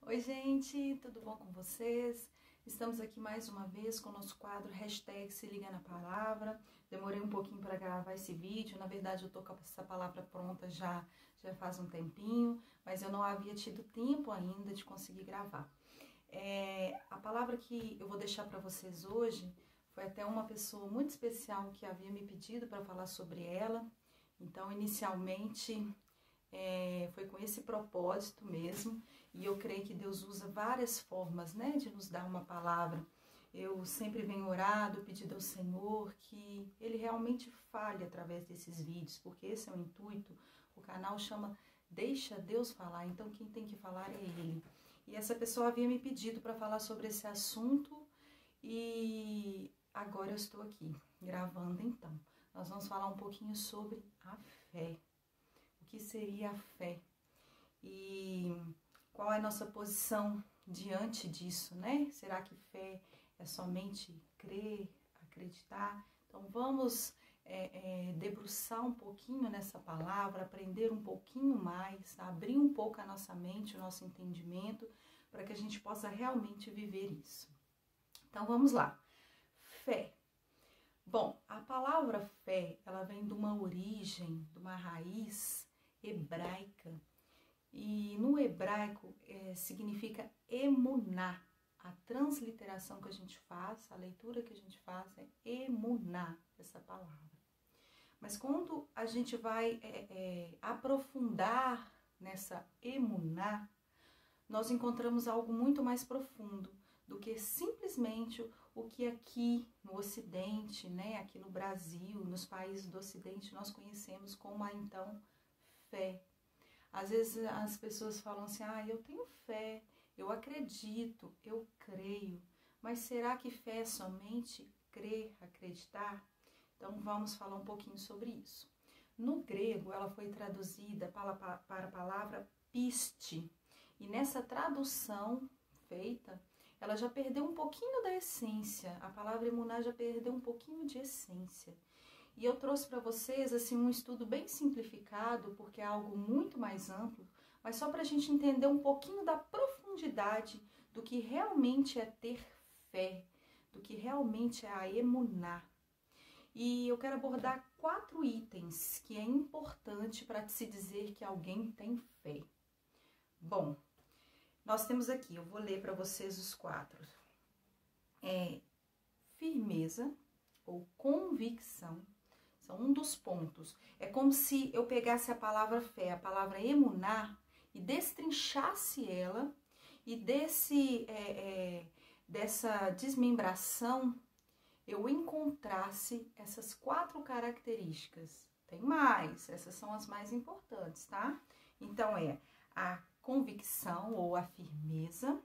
Oi, gente, tudo bom com vocês? Estamos aqui mais uma vez com o nosso quadro #Se Liga na Palavra. Demorei um pouquinho para gravar esse vídeo, na verdade eu tô com essa palavra pronta já faz um tempinho, mas eu não havia tido tempo ainda de conseguir gravar. A palavra que eu vou deixar para vocês hoje foi até uma pessoa muito especial que havia me pedido para falar sobre ela. Então, inicialmente, foi com esse propósito mesmo, e eu creio que Deus usa várias formas, né, de nos dar uma palavra. Eu sempre venho orado, pedindo ao Senhor que Ele realmente fale através desses vídeos, porque esse é o intuito. O canal chama Deixa Deus Falar, então quem tem que falar é Ele. E essa pessoa havia me pedido para falar sobre esse assunto, e agora eu estou aqui, gravando então. Nós vamos falar um pouquinho sobre a fé. O que seria a fé? E qual é a nossa posição diante disso, né? Será que fé é somente crer, acreditar? Então vamos debruçar um pouquinho nessa palavra, aprender um pouquinho mais, abrir um pouco a nossa mente, o nosso entendimento, para que a gente possa realmente viver isso. Então vamos lá. Fé. Bom, a palavra fé, ela vem de uma origem, de uma raiz hebraica. E no hebraico significa emuná. A transliteração que a gente faz, a leitura que a gente faz é emuná, essa palavra. Mas quando a gente vai aprofundar nessa emuná, nós encontramos algo muito mais profundo do que simplesmente o que aqui no Ocidente, né, aqui no Brasil, nos países do Ocidente, nós conhecemos como a então fé. Às vezes as pessoas falam assim, eu tenho fé, eu acredito, eu creio, mas será que fé é somente crer, acreditar? Então vamos falar um pouquinho sobre isso. No grego, ela foi traduzida para a palavra piste, e nessa tradução feita, ela já perdeu um pouquinho da essência, a palavra emuná já perdeu um pouquinho de essência. E eu trouxe para vocês assim, um estudo bem simplificado, porque é algo muito mais amplo, mas só para a gente entender um pouquinho da profundidade do que realmente é ter fé, do que realmente é a emuná. E eu quero abordar 4 itens que é importante para se dizer que alguém tem fé. Bom, nós temos aqui, eu vou ler para vocês os 4. Firmeza ou convicção. São um dos pontos. É como se eu pegasse a palavra fé, a palavra emuná, e destrinchasse ela, e dessa desmembração, eu encontrasse essas 4 características. Tem mais, essas são as mais importantes, tá? Então, a convicção ou a firmeza,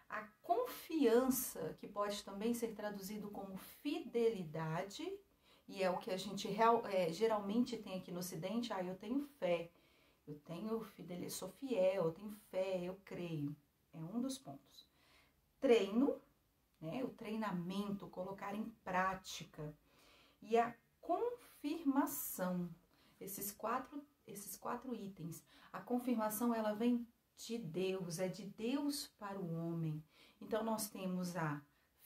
a confiança, que pode também ser traduzido como fidelidade, e é o que a gente geralmente tem aqui no Ocidente. Eu tenho fé, eu tenho fidelidade, sou fiel, eu tenho fé, eu creio. É um dos pontos. Treino, né, o treinamento, colocar em prática. E a confirmação, esses quatro itens. A confirmação, ela vem de Deus, é de Deus para o homem. Então, nós temos a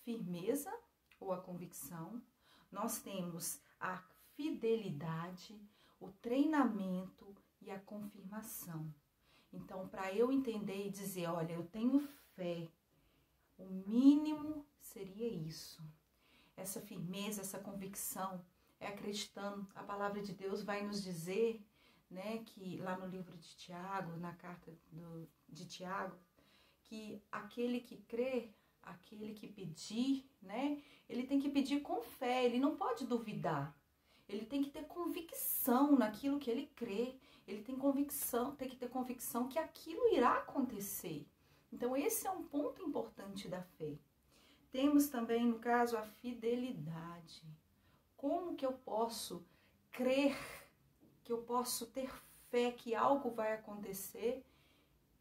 firmeza ou a convicção, nós temos a fidelidade, o treinamento e a confirmação. Então, para eu entender e dizer, olha, eu tenho fé, o mínimo seria isso. Essa firmeza, essa convicção, é acreditando. A palavra de Deus vai nos dizer, né, que lá no livro de Tiago, na carta de Tiago, que aquele que crê, aquele que pedir, né, ele tem que pedir com fé, ele não pode duvidar. Ele tem que ter convicção naquilo que ele crê, ele tem que ter convicção que aquilo irá acontecer. Então, esse é um ponto importante da fé. Temos também, no caso, a fidelidade. Como que eu posso crer, que eu posso ter fé que algo vai acontecer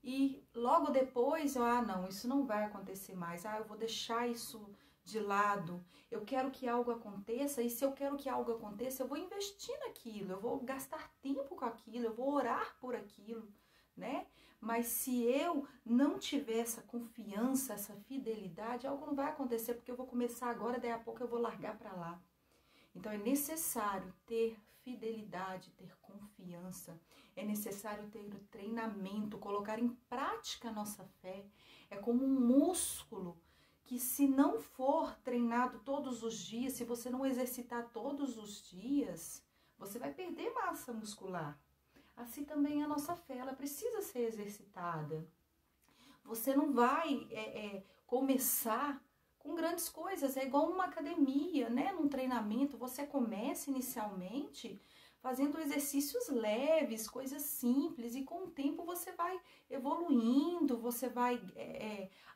e logo depois, não, isso não vai acontecer mais, eu vou deixar isso de lado, eu quero que algo aconteça, e se eu quero que algo aconteça, eu vou investir naquilo, eu vou gastar tempo com aquilo, eu vou orar por aquilo, né? Mas se eu não tiver essa confiança, essa fidelidade, algo não vai acontecer, porque eu vou começar agora, daí a pouco eu vou largar para lá. Então, é necessário ter fidelidade, ter confiança. É necessário ter o treinamento, colocar em prática a nossa fé. É como um músculo que, se não for treinado todos os dias, se você não exercitar todos os dias, você vai perder massa muscular. Assim também a nossa fé, ela precisa ser exercitada. Você não vai começar com grandes coisas, é igual numa academia, né? Num treinamento, você começa inicialmente fazendo exercícios leves, coisas simples, e com o tempo você vai evoluindo, você vai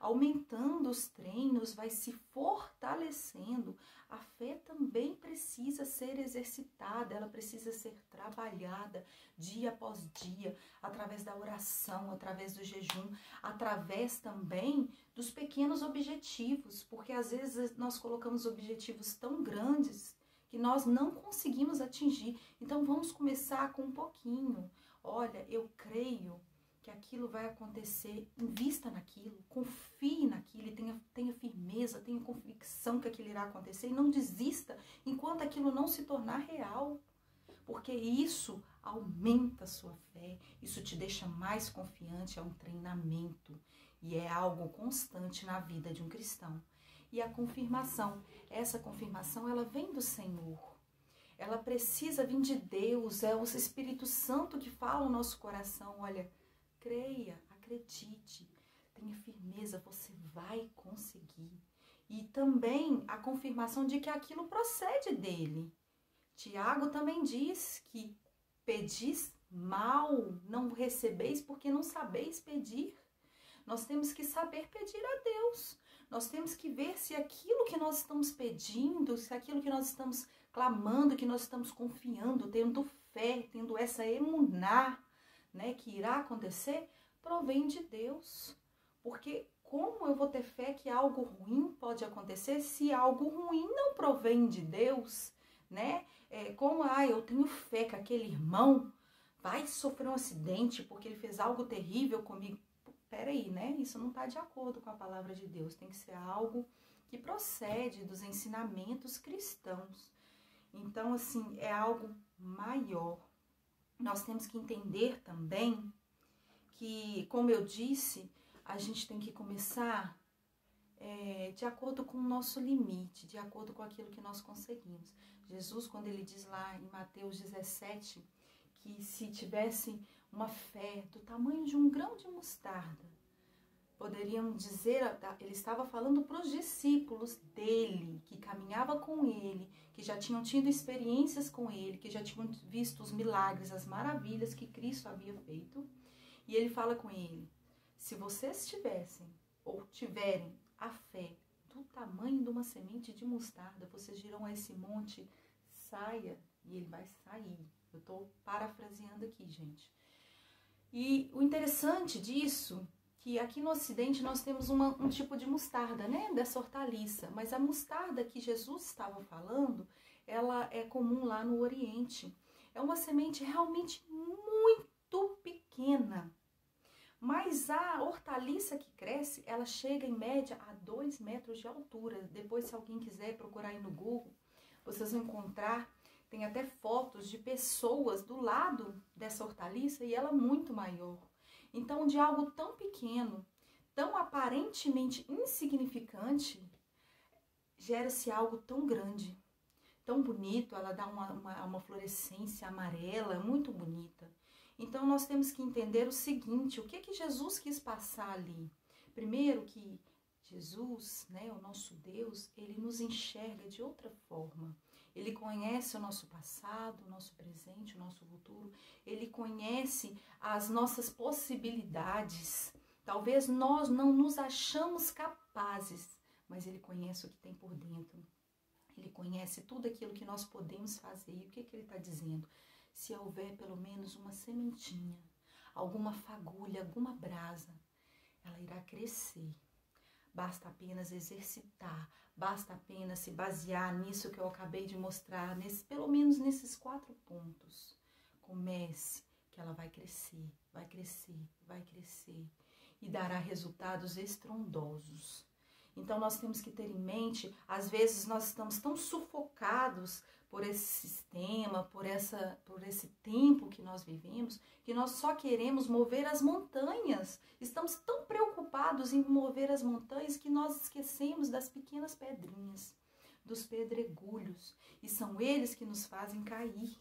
aumentando os treinos, vai se fortalecendo. A fé também precisa ser exercitada, ela precisa ser trabalhada dia após dia, através da oração, através do jejum, através também dos pequenos objetivos, porque às vezes nós colocamos objetivos tão grandes que nós não conseguimos atingir. Então vamos começar com um pouquinho. Olha, eu creio que aquilo vai acontecer, invista naquilo, confie naquilo e tenha firmeza, tenha convicção que aquilo irá acontecer e não desista enquanto aquilo não se tornar real, porque isso aumenta a sua fé, isso te deixa mais confiante, é um treinamento e é algo constante na vida de um cristão. E a confirmação, essa confirmação, ela vem do Senhor. Ela precisa vir de Deus, é o Espírito Santo que fala no nosso coração. Olha, creia, acredite, tenha firmeza, você vai conseguir. E também a confirmação de que aquilo procede dele. Tiago também diz que pedis mal, não recebeis porque não sabeis pedir. Nós temos que saber pedir a Deus. Nós temos que ver se aquilo que nós estamos pedindo, se aquilo que nós estamos clamando, que nós estamos confiando, tendo fé, tendo essa emuná, né, que irá acontecer, provém de Deus. Porque como eu vou ter fé que algo ruim pode acontecer se algo ruim não provém de Deus, né? Eu tenho fé que aquele irmão vai sofrer um acidente porque ele fez algo terrível comigo. Peraí, né? Isso não está de acordo com a palavra de Deus. Tem que ser algo que procede dos ensinamentos cristãos. Então, assim, é algo maior. Nós temos que entender também que, como eu disse, a gente tem que começar de acordo com o nosso limite, de acordo com aquilo que nós conseguimos. Jesus, quando ele diz lá em Mateus 17, que se tivesse uma fé do tamanho de um grão de mostarda, poderiam dizer, ele estava falando para os discípulos dele, que caminhava com ele, que já tinham tido experiências com ele, que já tinham visto os milagres, as maravilhas que Cristo havia feito. E ele fala com ele, se vocês tivessem ou tiverem a fé do tamanho de uma semente de mostarda, vocês dirão a esse monte, saia, e ele vai sair. Eu estou parafraseando aqui, gente. E o interessante disso, que aqui no Ocidente nós temos um tipo de mostarda, né, dessa hortaliça, mas a mostarda que Jesus estava falando, ela é comum lá no Oriente. É uma semente realmente muito pequena, mas a hortaliça que cresce, ela chega em média a 2 metros de altura. Depois, se alguém quiser procurar aí no Google, vocês vão encontrar. Tem até fotos de pessoas do lado dessa hortaliça e ela é muito maior. Então, de algo tão pequeno, tão aparentemente insignificante, gera-se algo tão grande, tão bonito. Ela dá uma florescência amarela, muito bonita. Então, nós temos que entender o seguinte, o que Jesus quis passar ali? Primeiro que Jesus, né, o nosso Deus, ele nos enxerga de outra forma. Ele conhece o nosso passado, o nosso presente, o nosso futuro. Ele conhece as nossas possibilidades. Talvez nós não nos achamos capazes, mas ele conhece o que tem por dentro. Ele conhece tudo aquilo que nós podemos fazer. E o que ele está dizendo? Se houver pelo menos uma sementinha, alguma fagulha, alguma brasa, ela irá crescer. Basta apenas exercitar, basta apenas se basear nisso que eu acabei de mostrar, pelo menos nesses 4 pontos. Comece, que ela vai crescer, vai crescer, vai crescer e dará resultados estrondosos. Então nós temos que ter em mente, às vezes nós estamos tão sufocados por esse sistema, por esse tempo que nós vivemos, que nós só queremos mover as montanhas. Estamos tão preocupados em mover as montanhas que nós esquecemos das pequenas pedrinhas, dos pedregulhos, e são eles que nos fazem cair,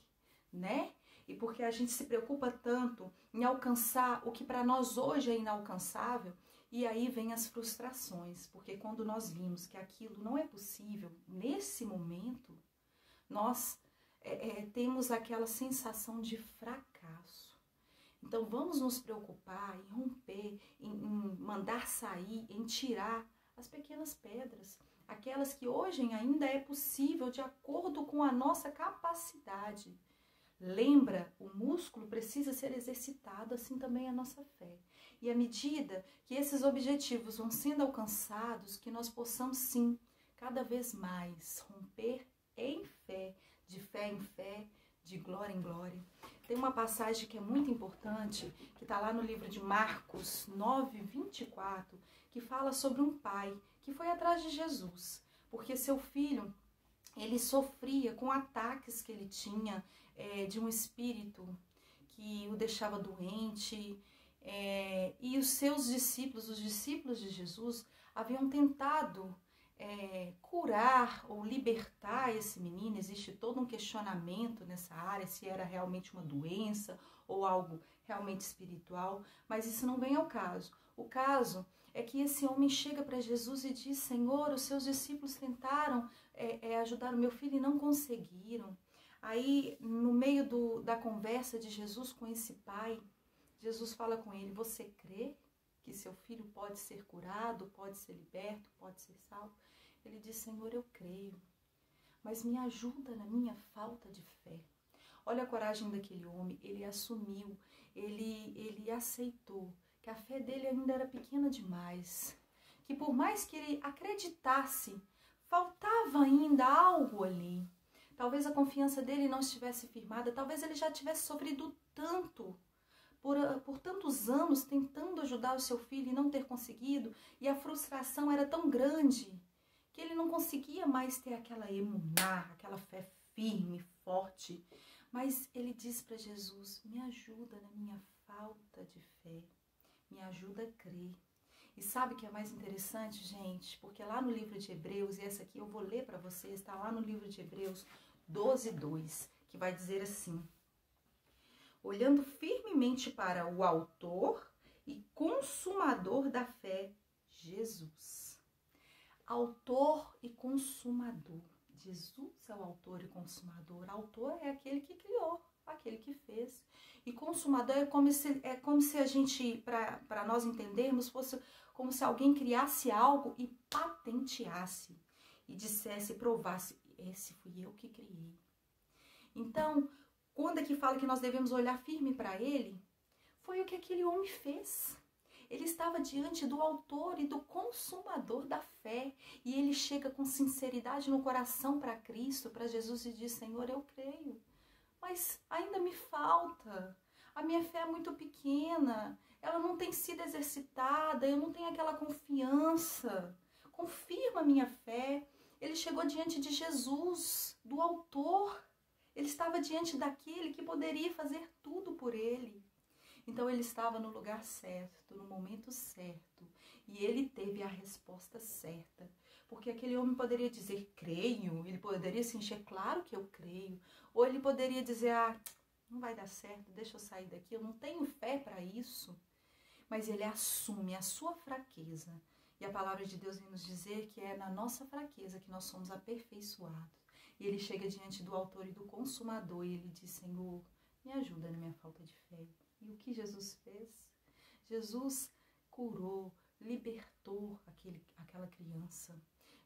né? E porque a gente se preocupa tanto em alcançar o que para nós hoje é inalcançável, e aí vem as frustrações, porque quando nós vimos que aquilo não é possível nesse momento, nós temos aquela sensação de fracasso. Então vamos nos preocupar em romper, em mandar sair, em tirar as pequenas pedras, aquelas que hoje ainda é possível de acordo com a nossa capacidade. Lembra, o músculo precisa ser exercitado, assim também a nossa fé. E à medida que esses objetivos vão sendo alcançados, que nós possamos sim, cada vez mais, romper em fé em fé, de glória em glória. Tem uma passagem que é muito importante, que está lá no livro de Marcos 9:24, que fala sobre um pai que foi atrás de Jesus, porque seu filho, ele sofria com ataques que ele tinha de um espírito que o deixava doente, e os seus discípulos, os discípulos de Jesus, haviam tentado curar ou libertar esse menino. Existe todo um questionamento nessa área, se era realmente uma doença ou algo realmente espiritual, mas isso não vem ao caso. O caso é que esse homem chega para Jesus e diz: Senhor, os seus discípulos tentaram ajudar o meu filho e não conseguiram. Aí, no meio da conversa de Jesus com esse pai, Jesus fala com ele: você crê que seu filho pode ser curado, pode ser liberto, pode ser salvo? Ele diz: Senhor, eu creio, mas me ajuda na minha falta de fé. Olha a coragem daquele homem, ele assumiu, ele aceitou que a fé dele ainda era pequena demais, que por mais que ele acreditasse, faltava ainda algo ali. Talvez a confiança dele não estivesse firmada, talvez ele já tivesse sofrido tanto, por tantos anos tentando ajudar o seu filho e não ter conseguido, e a frustração era tão grande que ele não conseguia mais ter aquela emuná, aquela fé firme, forte. Mas ele diz para Jesus: me ajuda na minha falta de fé, me ajuda a crer. E sabe o que é mais interessante, gente? Porque lá no livro de Hebreus, e essa aqui eu vou ler para vocês, está lá no livro de Hebreus 12:2, que vai dizer assim: olhando firmemente para o autor e consumador da fé, Jesus. Autor e consumador. Jesus é o autor e consumador. Autor é aquele que criou, aquele que fez. E consumador é como se a gente, para nós entendermos, fosse como se alguém criasse algo e patenteasse. E dissesse, provasse: esse fui eu que criei. Então, quando é que fala que nós devemos olhar firme para ele, foi o que aquele homem fez. Ele estava diante do autor e do consumador da fé. E ele chega com sinceridade no coração para Cristo, para Jesus, e diz: Senhor, eu creio, mas ainda me falta. A minha fé é muito pequena, ela não tem sido exercitada, eu não tenho aquela confiança. Confirma a minha fé. Ele chegou diante de Jesus, do autor. Ele estava diante daquele que poderia fazer tudo por ele. Então ele estava no lugar certo, no momento certo. E ele teve a resposta certa. Porque aquele homem poderia dizer: creio. Ele poderia se encher: claro que eu creio. Ou ele poderia dizer: não vai dar certo, deixa eu sair daqui, eu não tenho fé para isso. Mas ele assume a sua fraqueza. E a palavra de Deus vem nos dizer que é na nossa fraqueza que nós somos aperfeiçoados. E ele chega diante do autor e do consumador e ele diz: Senhor, me ajuda na minha falta de fé. E o que Jesus fez? Jesus curou, libertou aquela criança.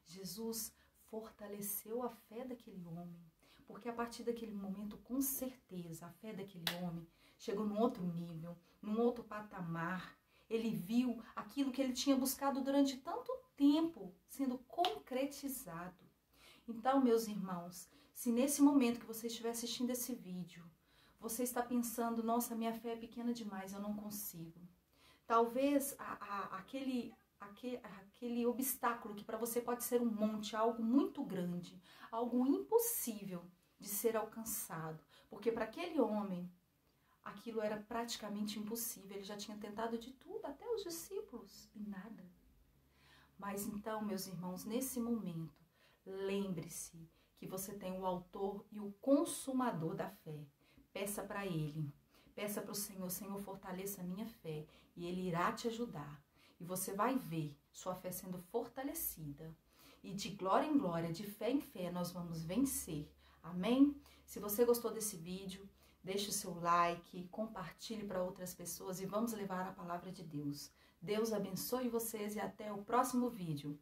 Jesus fortaleceu a fé daquele homem. Porque a partir daquele momento, com certeza, a fé daquele homem chegou num outro nível, num outro patamar. Ele viu aquilo que ele tinha buscado durante tanto tempo sendo concretizado. Então, meus irmãos, se nesse momento que você estiver assistindo esse vídeo, você está pensando, nossa, minha fé é pequena demais, eu não consigo. Talvez aquele obstáculo que para você pode ser um monte, algo muito grande, algo impossível de ser alcançado. Porque para aquele homem, aquilo era praticamente impossível. Ele já tinha tentado de tudo, até os discípulos, e nada. Mas então, meus irmãos, nesse momento, lembre-se que você tem o autor e o consumador da fé. Peça para ele, peça para o Senhor, fortaleça a minha fé, e ele irá te ajudar. E você vai ver sua fé sendo fortalecida. E de glória em glória, de fé em fé, nós vamos vencer. Amém? Se você gostou desse vídeo, deixe o seu like, compartilhe para outras pessoas e vamos levar a palavra de Deus. Deus abençoe vocês e até o próximo vídeo.